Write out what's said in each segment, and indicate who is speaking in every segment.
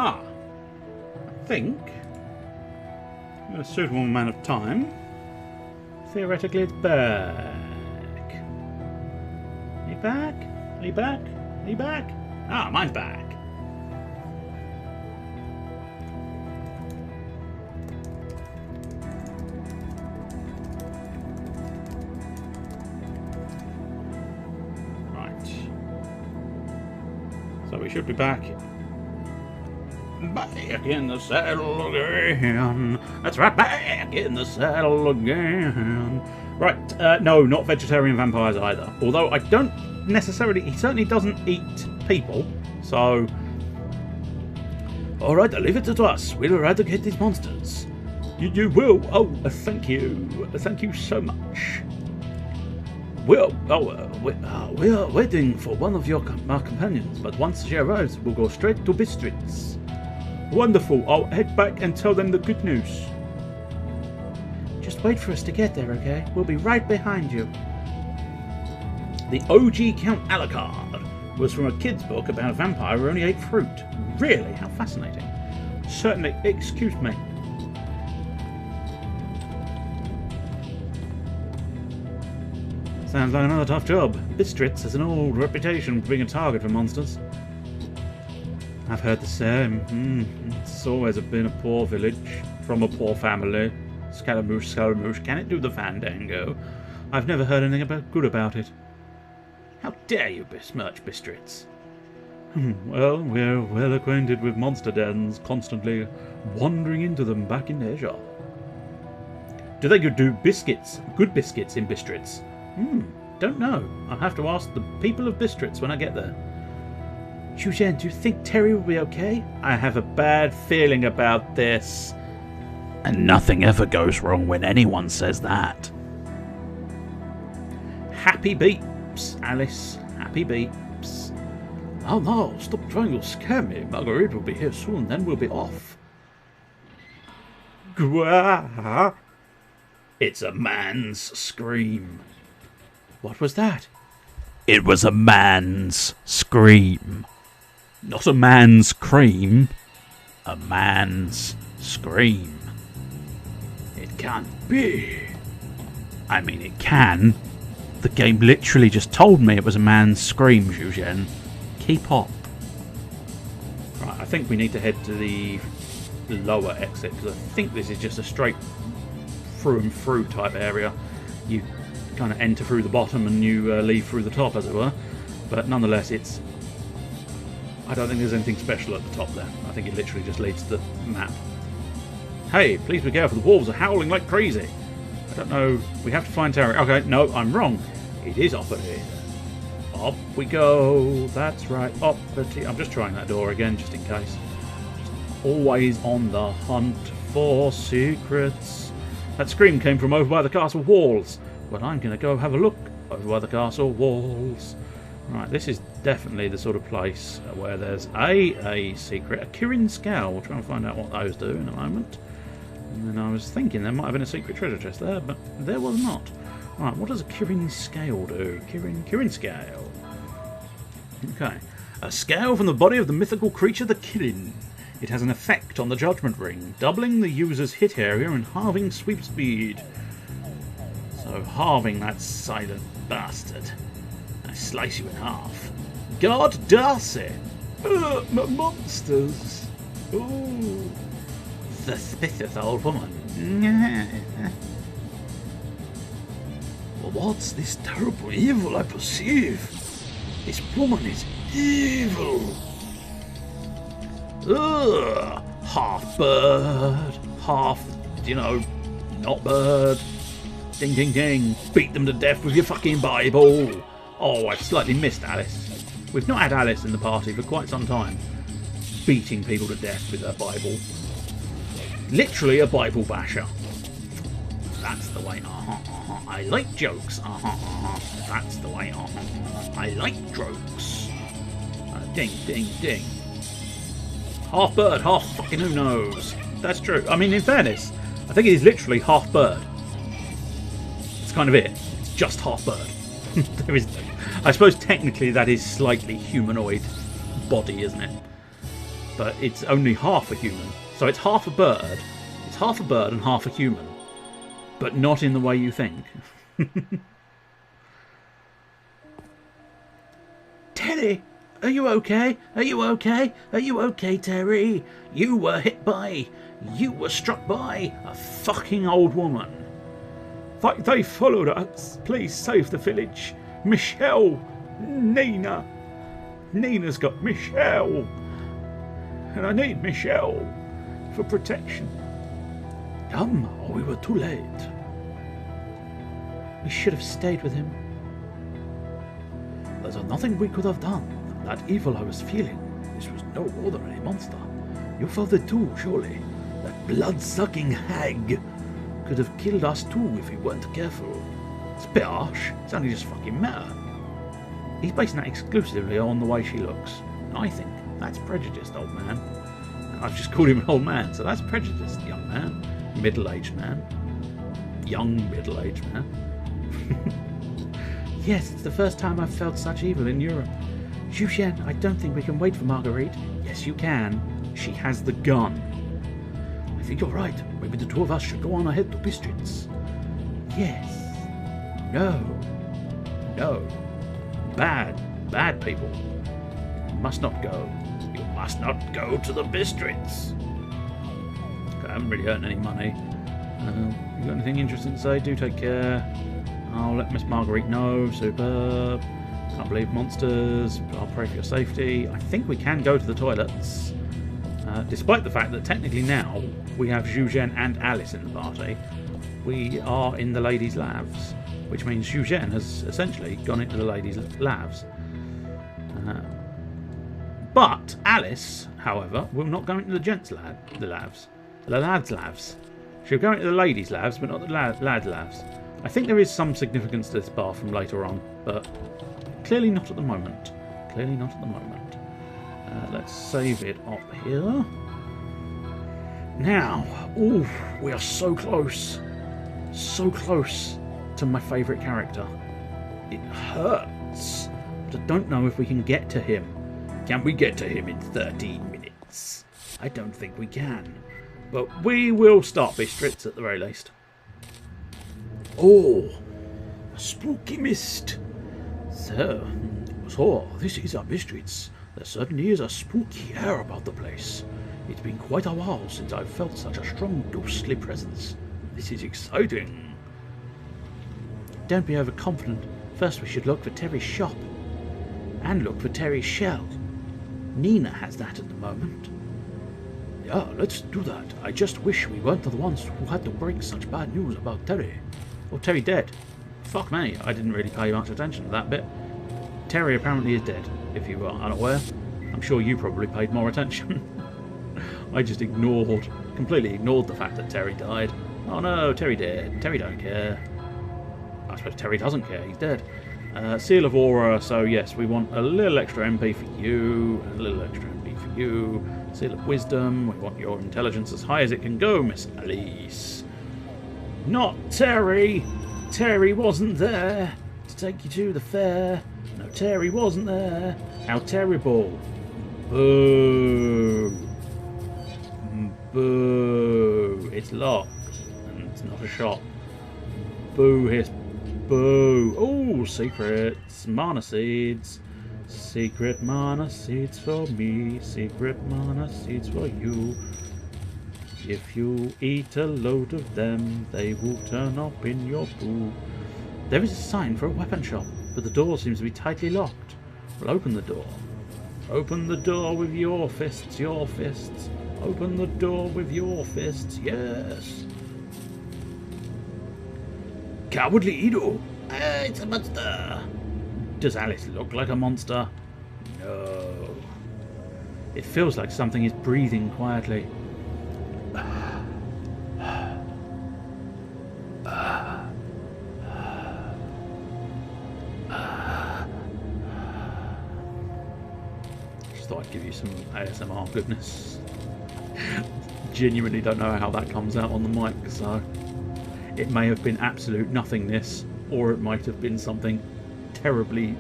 Speaker 1: I think, in a suitable amount of time, theoretically it's back. Are you back? Are you back? Are you back? Ah, mine's back. Right. So we should be back in the saddle again. That's right, back in the saddle again. Right, no, not vegetarian vampires either. Although I don't necessarily, he certainly doesn't eat people, so... Alright, I'll leave it to us. We'll eradicate these monsters. You will? Oh, thank you. Thank you so much. We are waiting for one of our companions, but once she arrives, we'll go straight to Bistritz. Wonderful. I'll head back and tell them the good news. Just wait for us to get there, okay? We'll be right behind you. The OG Count Alucard was from a kid's book about a vampire who only ate fruit. Really? How fascinating. Certainly. Excuse me. Sounds like another tough job. Bistritz has an old reputation for being a target for monsters. I've heard the same. It's always been a poor village, from a poor family. Scaramouche, Scaramouche, can it do the fandango? I've never heard anything good about it. How dare you besmirch Bistritz? Well, we're well acquainted with monster dens, constantly wandering into them back in Asia. Do they do biscuits, good biscuits in Bistritz? Don't know. I'll have to ask the people of Bistritz when I get there. Zhuzhen, do you think Terry will be okay? I have a bad feeling about this. And nothing ever goes wrong when anyone says that. Happy beeps, Alice. Happy beeps. Oh no, stop trying to scare me. Marguerite will be here soon, then we'll be off. Gwa. It's a man's scream. What was that? It was a man's scream. Not a man's cream. A man's scream. It can't be. I mean, it can. The game literally just told me it was a man's scream, Zhuzhen. Keep up. Right, I think we need to head to the lower exit, because I think this is just a straight through and through type area. You kind of enter through the bottom and you leave through the top, as it were. But nonetheless, it's... I don't think there's anything special at the top there. I think it literally just leads to the map. Hey, please be careful, the wolves are howling like crazy. I don't know, we have to find Terry. Okay, no, I'm wrong. It is up here. Up we go. That's right, up the I'm just trying that door again, just in case. Just always on the hunt for secrets. That scream came from over by the castle walls. But I'm going to go have a look over by the castle walls. Right, this is definitely the sort of place where there's a secret. A Kirin Scowl. We'll try and find out what those do in a moment. And then I was thinking there might have been a secret treasure chest there, but there was not. Right, what does a Kirin Scale do? Kirin Scale. Okay. A scale from the body of the mythical creature, the Kirin. It has an effect on the Judgment Ring, doubling the user's hit area and halving sweep speed. So halving that silent bastard. I slice you in half. God Darcy! Monsters! Ooh. The thickest old woman. What's this terrible evil I perceive? This woman is evil. Ugh. Half bird, half, not bird. Ding, ding, ding. Beat them to death with your fucking Bible. Oh, I've slightly missed Alice. We've not had Alice in the party for quite some time. Beating people to death with her Bible. Literally a Bible basher. That's the way. I like jokes. That's the way. I like jokes. Ding, ding, ding. Half bird, half fucking who knows. That's true. I mean, in fairness, I think it is literally half bird. It's kind of it. It's just half bird. There is, I suppose technically that is slightly humanoid body, isn't it? but it's only half a human. So it's half a bird. It's half a bird and half a human, but not in the way you think. Terry, are you okay? Are you okay? Are you okay, Terry? You were struck by a fucking old woman. They followed us. Please save the village. Michelle, Nina. Nina's got Michelle. And I need Michelle for protection. We were too late. We should have stayed with him. There's nothing we could have done. That evil I was feeling, this was no ordinary monster. You felt it too, surely. That blood-sucking hag could have killed us too if we weren't careful. It's a bit harsh. It's only just fucking meta. He's basing that exclusively on the way she looks. And I think that's prejudiced, old man. I've just called him an old man, so that's prejudiced, young man. Middle-aged man. Young middle-aged man. Yes, it's the first time I've felt such evil in Europe. Zhuzhen, I don't think we can wait for Marguerite. Yes, you can. She has the gun. I think you're right. Maybe the two of us should go on ahead to Bistritz. Yes. No. No. Bad people. You must not go. You must not go to the Bistritz. I haven't really earned any money. You got anything interesting to say? Do take care. I'll let Miss Marguerite know. Superb. Can't believe monsters. I'll pray for your safety. I think we can go to the toilets. Despite the fact that technically now we have Zhuzhen and Alice in the party. We are in the ladies' labs, which means Zhuzhen has essentially gone into the ladies' labs. But Alice, however, will not go into the gents' the lads' labs. She'll go into the ladies' labs, but not the lad labs. I think there is some significance to this bar from later on, but clearly not at the moment. Clearly not at the moment. Let's save it up here. Now, ooh, we are so close. So close to my favourite character. It hurts. But I don't know if we can get to him. Can we get to him in 13 minutes? I don't think we can. But we will start Bistritz at the very least. Oh, a spooky mist. So this is our Bistritz. There certainly is a spooky air about the place. It's been quite a while since I've felt such a strong ghostly presence. This is exciting. Don't be overconfident. First we should look for Terry's shop. And look for Terry's shell. Nina has that at the moment. Yeah, let's do that. I just wish we weren't the ones who had to break such bad news about Terry. Or Terry dead. Fuck me, I didn't really pay much attention to that bit. Terry apparently is dead, if you are unaware. I'm sure you probably paid more attention. I just completely ignored the fact that Terry died. Oh no, Terry dead. Terry don't care. I suppose Terry doesn't care, he's dead. Seal of Aura, so yes, we want a little extra MP for you, and a little extra MP for you. Seal of Wisdom, we want your intelligence as high as it can go, Miss Alice. Not Terry! Terry wasn't there to take you to the fair. No, Terry wasn't there. How terrible. Boo. Boo. It's locked. And it's not a shop. Boo, hiss. Boo. Oh, secrets. Mana seeds. Secret mana seeds for me. Secret mana seeds for you. If you eat a load of them, they will turn up in your poo. There is a sign for a weapon shop, but the door seems to be tightly locked. Well, open the door. Open the door with your fists, your fists. Open the door with your fists, yes. Cowardly Edo. It's a monster. Does Alice look like a monster? No. It feels like something is breathing quietly. Just thought I'd give you some ASMR goodness. Genuinely don't know how that comes out on the mic, so it may have been absolute nothingness, or it might have been something terribly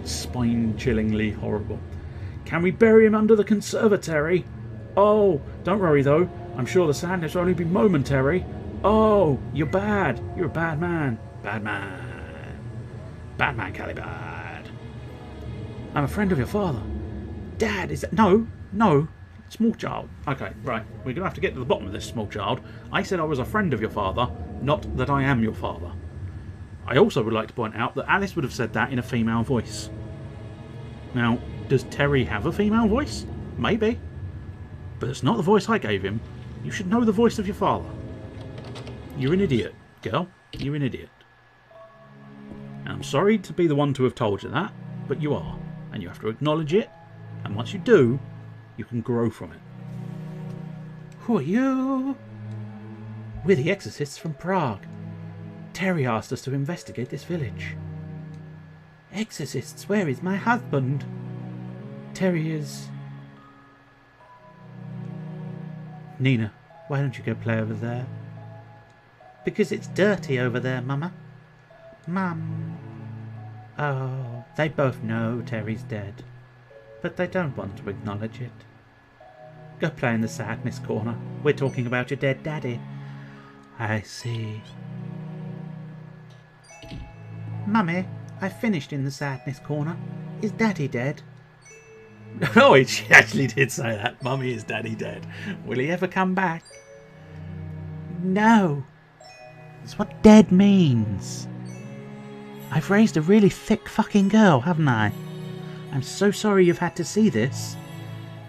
Speaker 1: spine-chillingly horrible. Can we bury him under the conservatory? Oh, don't worry though. I'm sure the sadness will only be momentary. Oh, you're bad. You're a bad man. Bad man. Bad man, Calibad. I'm a friend of your father. Dad, is that... No, no. Small child. Okay, right. We're going to have to get to the bottom of this, small child. I said I was a friend of your father, not that I am your father. I also would like to point out that Alice would have said that in a female voice. Now, does Terry have a female voice? Maybe. But it's not the voice I gave him. You should know the voice of your father. You're an idiot, girl. You're an idiot. And I'm sorry to be the one to have told you that, but you are. And you have to acknowledge it. And once you do, you can grow from it. Who are you? We're the exorcists from Prague. Terry asked us to investigate this village. Exorcists, where is my husband? Terry is... Nina, why don't you go play over there? Because it's dirty over there, Mama. Mum. Oh, they both know Terry's dead. But they don't want to acknowledge it. Go play in the sadness corner. We're talking about your dead daddy. I see. Mummy, I finished in the sadness corner. Is Daddy dead? Oh, she actually did say that. Mummy, is Daddy dead? Will he ever come back? No. That's what dead means. I've raised a really thick fucking girl, haven't I? I'm so sorry you've had to see this.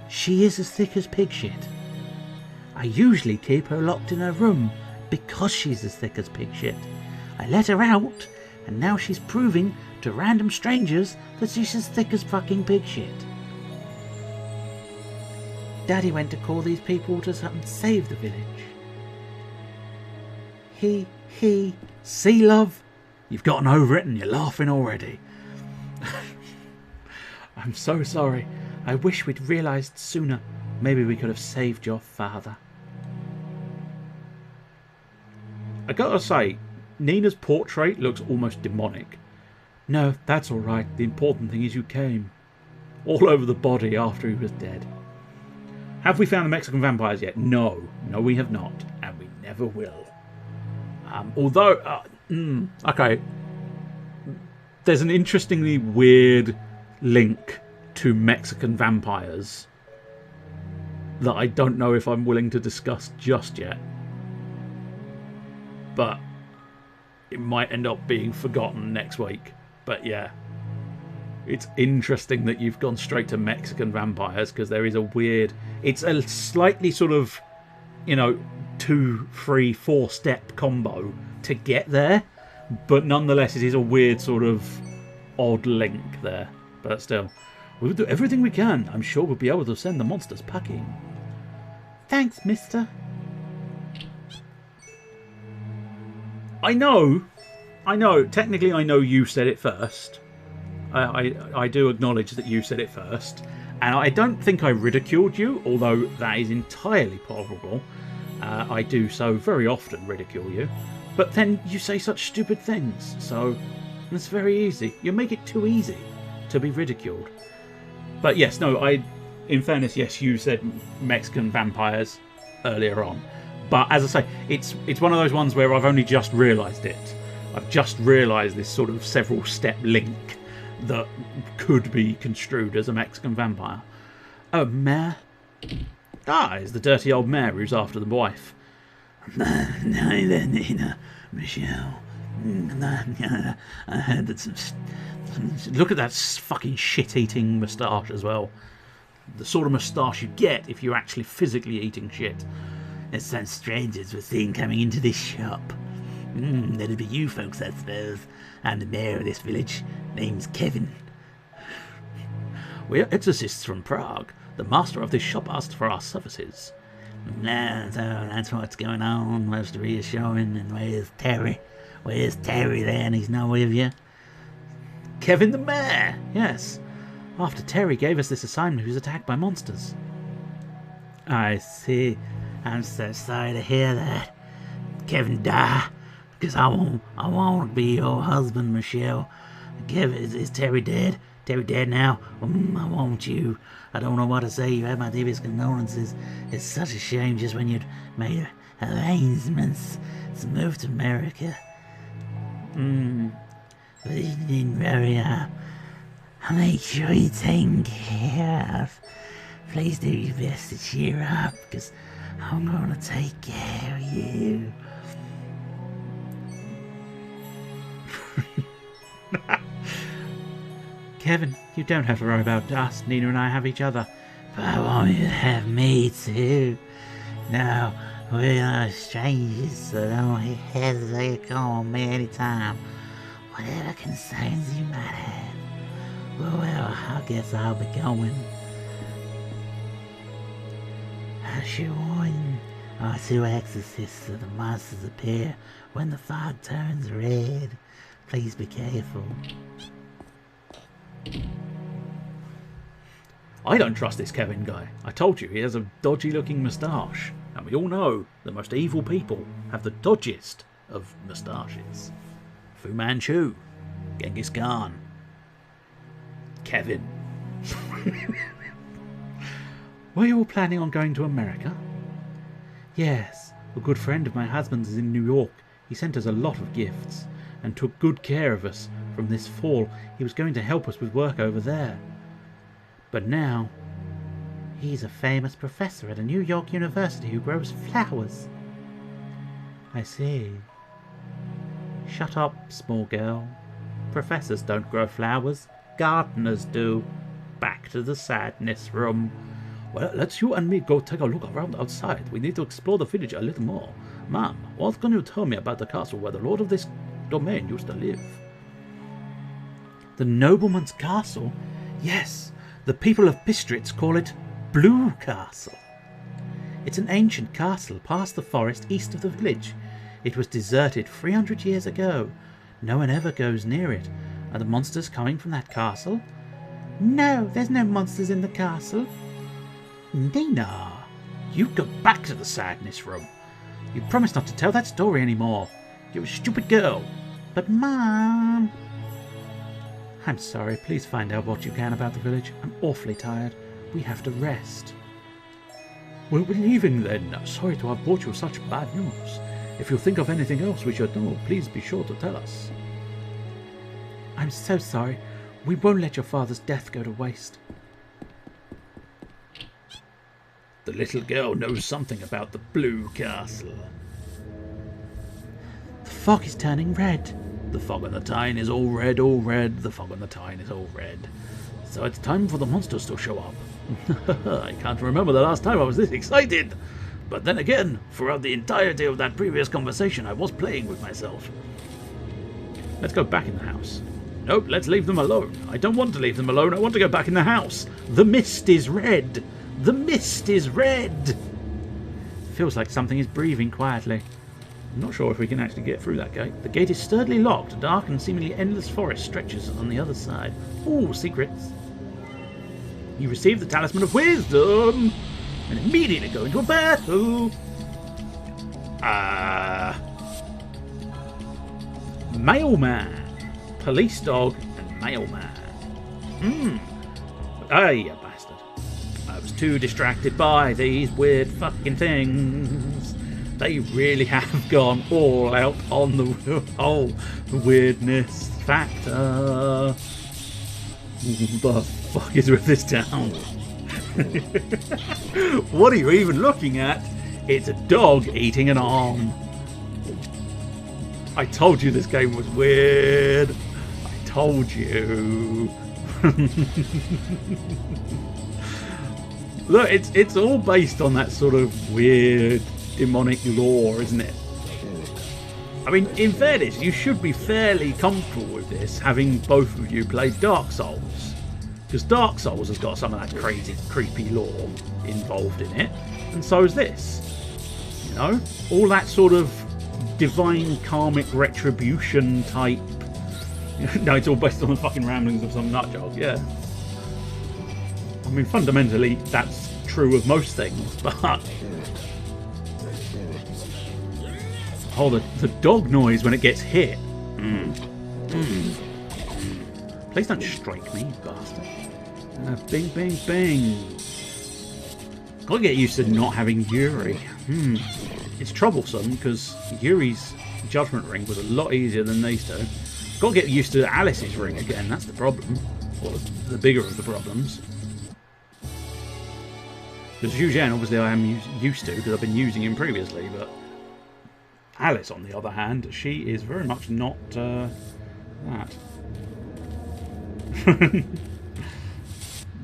Speaker 1: She is as thick as pig shit. I usually keep her locked in her room because she's as thick as pig shit. I let her out, and now she's proving to random strangers that she's as thick as fucking pig shit. Daddy went to call these people to come save the village. See, love? You've gotten over it and you're laughing already. I'm so sorry. I wish we'd realised sooner. Maybe we could have saved your father. I gotta say, Nina's portrait looks almost demonic. No, that's alright. The important thing is you came. All over the body after he was dead. Have we found the Mexican vampires yet? No. No, we have not. And we never will. Although... okay. There's an interestingly weird link to Mexican vampires that I don't know if I'm willing to discuss just yet. But it might end up being forgotten next week. But yeah. It's interesting that you've gone straight to Mexican vampires, because there is a weird... It's a slightly sort of, 2, 3, 4 step combo to get there. But nonetheless, it is a weird sort of odd link there. But still, we'll do everything we can. I'm sure we'll be able to send the monsters packing. Thanks, mister. I know. Technically, I know you said it first. I do acknowledge that you said it first. And I don't think I ridiculed you, although that is entirely probable. I do so very often ridicule you. But then you say such stupid things, so it's very easy. You make it too easy to be ridiculed. But yes, no, in fairness, yes, you said Mexican vampires earlier on. But as I say, it's one of those ones where I've only just realised it. I've just realised this sort of several step link that could be construed as a Mexican vampire. Oh, mayor? Ah, it's the dirty old mayor who's after the wife. Hi there, Nina, Michelle. I heard that look at that fucking shit-eating moustache as well. The sort of moustache you get if you're actually physically eating shit. There's some strangers we're seeing coming into this shop. That'll be you folks, I suppose. I'm the mayor of this village. Name's Kevin. We're exorcists from Prague. The master of this shop asked for our services. So that's what's going on. Most reassuring. And where's Terry? Where's Terry then? He's not with you. Kevin the mayor. Yes. After Terry gave us this assignment, he was attacked by monsters. I see. I'm so sorry to hear that. Kevin, die. Because I won't be your husband, Michelle. Kevin, is Terry dead?
Speaker 2: Terry dead now? I want you. I don't know what to say. You have my deepest condolences. It's such a shame just when you'd made arrangements to move to America. But you didn't worry. I'll make sure you're taken care of. Please do your best to cheer up, because I'm gonna take care of you.
Speaker 1: Kevin, you don't have to worry about us. Nina and I have each other.
Speaker 2: But I want you to have me too. Now, we are strangers, so don't hesitate to call on me anytime. Whatever concerns you might have. Well, I guess I'll be going. As you warn, our two exorcists of the monsters appear when the fog turns red. Please be careful.
Speaker 1: I don't trust this Kevin guy. I told you, he has a dodgy looking moustache. And we all know the most evil people have the dodgiest of moustaches. Fu Manchu, Genghis Khan, Kevin. Were you all planning on going to America? Yes, a good friend of my husband's is in New York. He sent us a lot of gifts and took good care of us from this fall. He was going to help us with work over there. But now, he's a famous professor at a New York university who grows flowers. I see. Shut up, small girl. Professors don't grow flowers. Gardeners do. Back to the sadness room. Well, let's you and me go take a look around outside. We need to explore the village a little more. Ma'am, what can you tell me about the castle where the lord of this domain used to live? The nobleman's castle? Yes, the people of Bistritz call it Blue Castle. It's an ancient castle past the forest east of the village. It was deserted 300 years ago. No one ever goes near it. Are the monsters coming from that castle? No, there's no monsters in the castle. Nina, you go back to the sadness room. You promised not to tell that story anymore. You're a stupid girl. But Mom... I'm sorry, please find out what you can about the village. I'm awfully tired. We have to rest. We'll be leaving then. Sorry to have brought you such bad news. If you think of anything else we should know, please be sure to tell us. I'm so sorry. We won't let your father's death go to waste. The little girl knows something about the Blue Castle. The fog is turning red. The fog on the Tyne is all red, all red. The fog on the Tyne is all red. So it's time for the monsters to show up. I can't remember the last time I was this excited. But then again, throughout the entirety of that previous conversation, I was playing with myself. Let's go back in the house. Nope, let's leave them alone. I don't want to leave them alone. I want to go back in the house. The mist is red. The mist is red. Feels like something is breathing quietly. I'm not sure if we can actually get through that gate. The gate is sturdily locked. A dark and seemingly endless forest stretches on the other side. Ooh, secrets. You receive the Talisman of Wisdom and immediately go into a battle. Mailman. Police dog and mailman. Hey, you bastard. I was too distracted by these weird fucking things. They really have gone all out on the whole weirdness factor. Who the fuck is with this town? What are you even looking at? It's a dog eating an arm. I told you this game was weird. I told you. Look, it's all based on that sort of weird demonic lore, isn't it? I mean, in fairness, you should be fairly comfortable with this, having both of you played Dark Souls. Because Dark Souls has got some of that crazy, creepy lore involved in it, and so is this. You know, all that sort of divine karmic retribution type. No, it's all based on the fucking ramblings of some nutjob, yeah. I mean, fundamentally, that's true of most things, but... Oh, the dog noise when it gets hit. Please don't strike me, you bastard. Bing, bing, bing. Gotta get used to not having Yuri. It's troublesome because Yuri's Judgment Ring was a lot easier than these two. Gotta get used to Alice's ring again, that's the problem. Or the bigger of the problems. Because Zhu Zhen, obviously I am used to because I've been using him previously, but Alice, on the other hand, she is very much not that.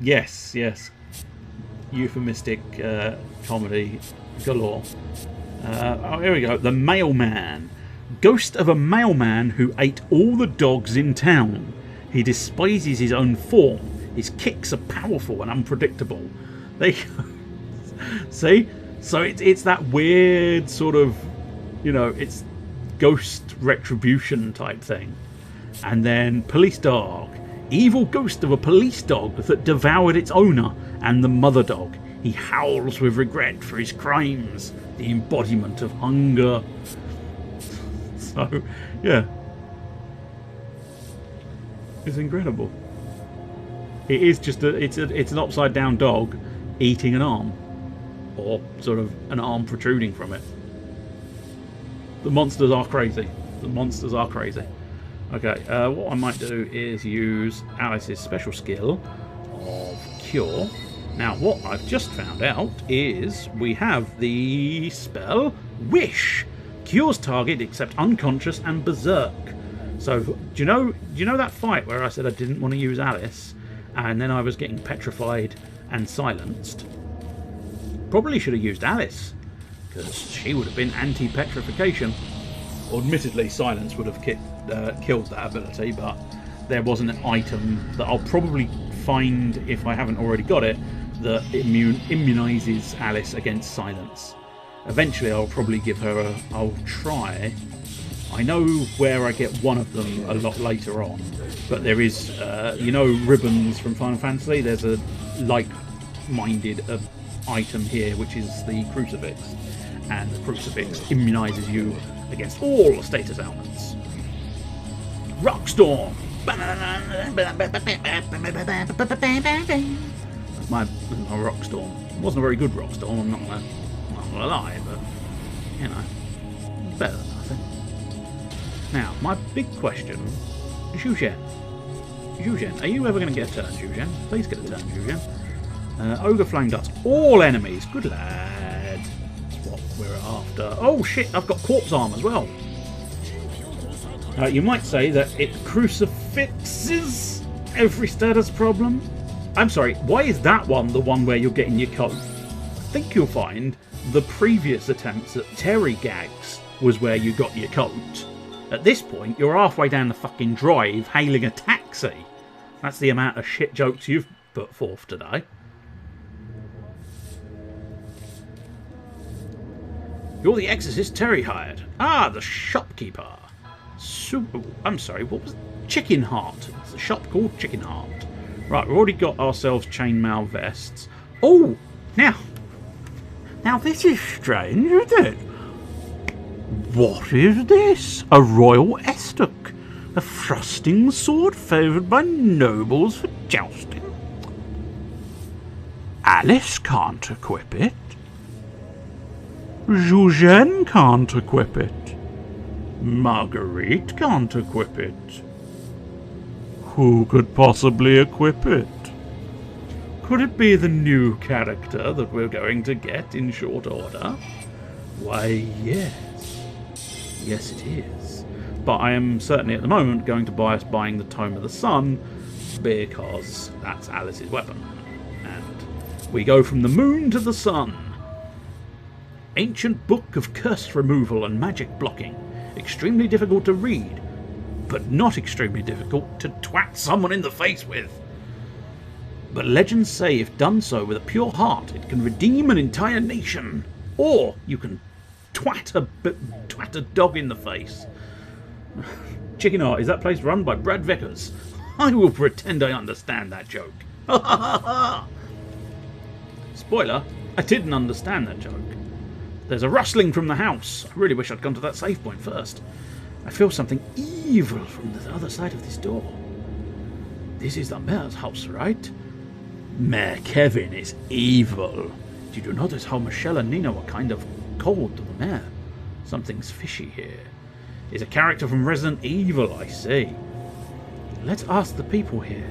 Speaker 1: Yes, yes. Euphemistic comedy galore. Oh, here we go. The Mailman. Ghost of a mailman who ate all the dogs in town. He despises his own form. His kicks are powerful and unpredictable. They see? So it's that weird sort of, you know, it's ghost retribution type thing. And then police dog. Evil ghost of a police dog that devoured its owner and the mother dog. He howls with regret for his crimes. The embodiment of hunger. So, yeah. It's incredible. It is just it's an upside down dog eating an arm. Or sort of an arm protruding from it. The monsters are crazy. The monsters are crazy. Okay, what I might do is use Alice's special skill of Cure. Now, what I've just found out is we have the spell Wish. Cures target except unconscious and berserk. So, do you know that fight where I said I didn't want to use Alice, and then I was getting petrified and silenced? Probably should have used Alice, because she would have been anti-petrification. Admittedly, silence would have killed that ability, but there was an item that I'll probably find, if I haven't already got it, that immunises Alice against silence. Eventually I'll probably give her I'll try. I know where I get one of them a lot later on, but there is, you know, ribbons from Final Fantasy? There's a like-minded item here, which is the Crucifix. And the Crucifix immunises you against all status ailments. Rockstorm! That's my Rockstorm. It wasn't a very good Rockstorm, I'm not gonna lie, but, you know, better than nothing. Now, my big question, Zhu Zhen. Zhu Zhen, are you ever going to get a turn, Zhu Zhen? Please get a turn, Zhu Zhen. Ogre Flame Darts. All enemies. Good lad. That's what we're after. Oh, shit, I've got Corpse Arm as well. You might say that it crucifixes every status problem. I'm sorry, why is that one the one where you're getting your coat? I think you'll find the previous attempts at Terry Gags was where you got your coat. At this point, you're halfway down the fucking drive hailing a taxi. That's the amount of shit jokes you've put forth today. You're the exorcist Terry hired. Ah, the shopkeeper. I'm sorry, what was it? Chicken Heart. It's a shop called Chicken Heart. Right, we've already got ourselves chainmail vests. Oh, now this is strange, isn't it? What is this? A royal estoc. A thrusting sword favoured by nobles for jousting. Alice can't equip it. Zhu Zhen can't equip it. Marguerite can't equip it. Who could possibly equip it? Could it be the new character that we're going to get in short order? Why, yes. Yes, it is. But I am certainly at the moment going to bias buying the Tome of the Sun because that's Alice's weapon. And we go from the moon to the sun. Ancient Book of Curse Removal and Magic Blocking. Extremely difficult to read, but not extremely difficult to twat someone in the face with. But legends say if done so with a pure heart, it can redeem an entire nation. Or you can twat a dog in the face. Chicken Heart, is that place run by Brad Vickers? I will pretend I understand that joke. Spoiler, I didn't understand that joke. There's a rustling from the house. I really wish I'd gone to that save point first. I feel something evil from the other side of this door. This is the mayor's house, right? Mayor Kevin is evil. Did you notice how Michelle and Nina were kind of cold to the mayor? Something's fishy here. He's a character from Resident Evil, I see. Let's ask the people here.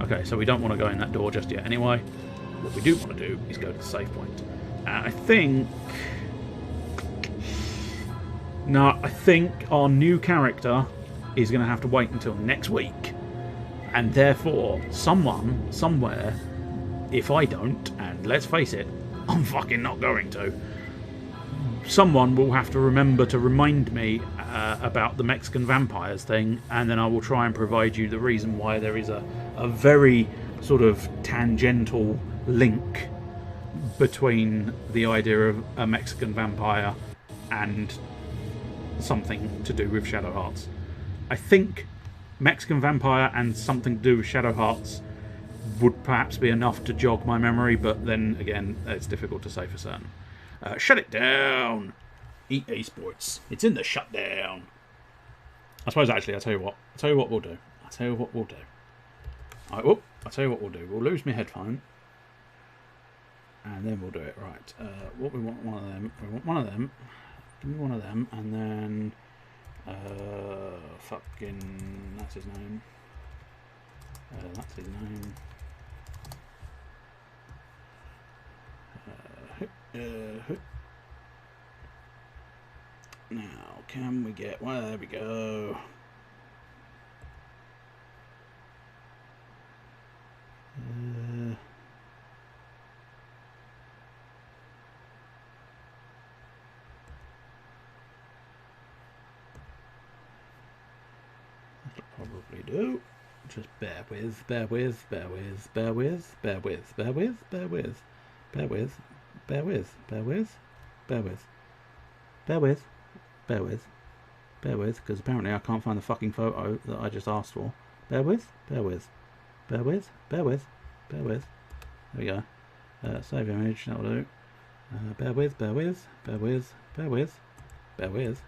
Speaker 1: Okay, so we don't want to go in that door just yet anyway. What we do want to do is go to the safe point. I think... No, I think our new character is going to have to wait until next week. And therefore, someone, somewhere, if I don't, and let's face it, I'm fucking not going to, someone will have to remember to remind me about the Mexican vampires thing, and then I will try and provide you the reason why there is a very sort of tangential link between the idea of a Mexican vampire and something to do with Shadow Hearts. I think Mexican vampire and something to do with Shadow Hearts would perhaps be enough to jog my memory, but then again, it's difficult to say for certain. Shut it down! EA Sports. It's in the shutdown. I suppose actually, I'll tell you what we'll do. Alright, whoop, I'll tell you what we'll do. We'll lose my headphone. And then we'll do it. Right. What we want, one of them. We want one of them. Give me one of them, and then fucking that's his name. That's his name. Now, can we get? Well, there we go. That'll probably do. Just bear with, bear with, bear with, bear with, bear with, bear with, bear with, bear with, bear with, bear with, bear with, bear with, bear with, bear with, because apparently I can't find the fucking photo that I just asked for. Bear with, bear with, bear with, bear with, bear with. There we go. Save image, that'll do. Bear with, bear with, bear with, bear with, bear with,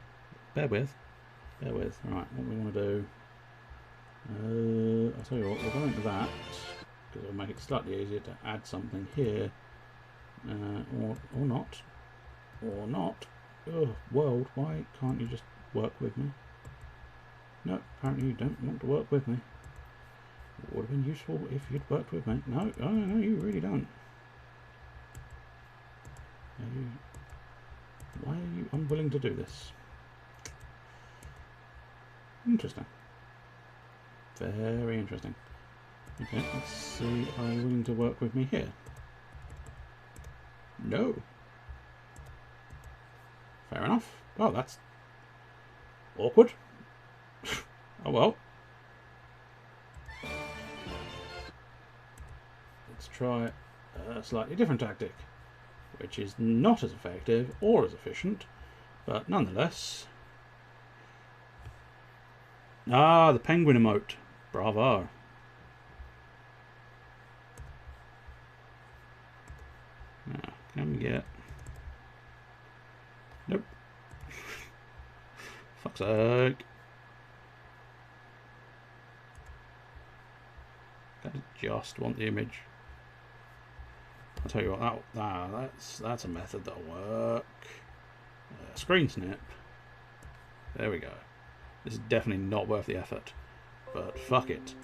Speaker 1: bear with, bear with. Right, what we want to do. I'll tell you what, we'll go into that because it'll make it slightly easier to add something here, or not, or not. Ugh, world, why can't you just work with me? No, apparently you don't want to work with me. It would have been useful if you'd worked with me. No, oh, no, you really don't. Why are you unwilling to do this? Interesting. Very interesting. Okay, let's see. Are you willing to work with me here? No. Fair enough. Oh, that's awkward. Oh well. Let's try a slightly different tactic, which is not as effective or as efficient, but nonetheless. Ah, the penguin emote. Bravo. Now, can we get... Nope. Fuck's sake. I just want the image. I'll tell you what, that's a method that'll work. Screen snip. There we go. This is definitely not worth the effort. But fuck it.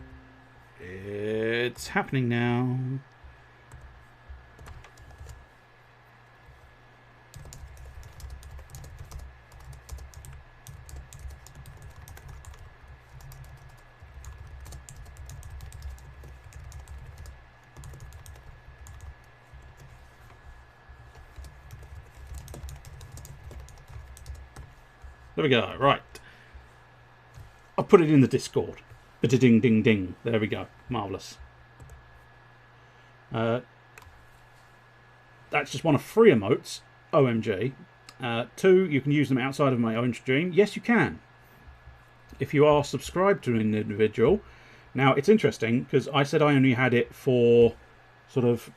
Speaker 1: It's happening now. There we go. Right. I'll put it in the Discord. Ding ding ding. There we go. Marvellous. That's just one of 3 emotes. OMG. 2, you can use them outside of my own stream. Yes, you can. If you are subscribed to an individual. Now, it's interesting because I said I only had it for sort of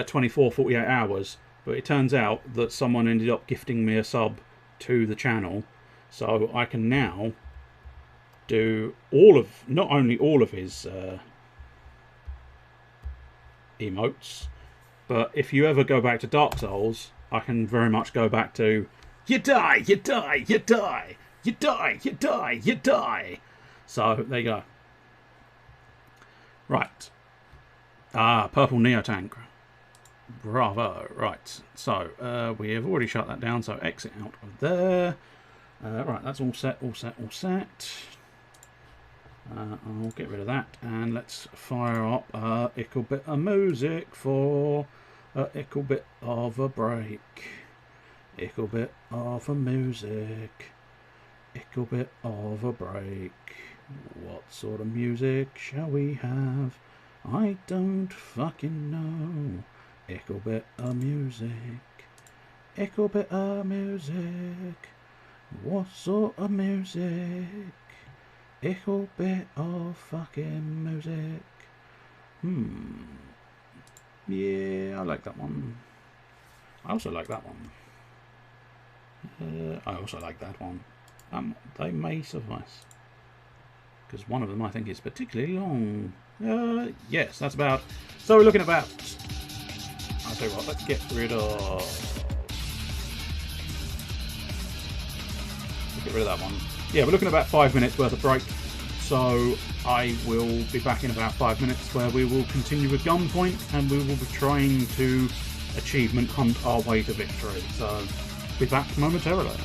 Speaker 1: 24, 48 hours. But it turns out that someone ended up gifting me a sub to the channel. So I can now do all of, not only all of his emotes. But if you ever go back to Dark Souls, I can very much go back to you die, you die, you die, you die, you die, you die. So there you go. Right. Purple Neotank. Bravo. Right. So we have already shut that down. So exit out of there. Right. That's all set. All set. All set. I'll get rid of that and let's fire up a little bit of music for a little bit of a break. Little bit of a music. Little bit of a break. What sort of music shall we have? I don't fucking know. Little bit of music. Little bit of music. What sort of music? Little bit of fucking music. Yeah, I like that one. I also like that one. I also like that one. They may suffice. Because one of them I think is particularly long. Yes, that's about... So we're looking at about... I'll tell you what, let's get rid of... Let's get rid of that one. Yeah, we're looking at about 5 minutes worth of break. So I will be back in about 5 minutes where we will continue with Gunpoint and we will be trying to achievement hunt our way to victory. So be back momentarily.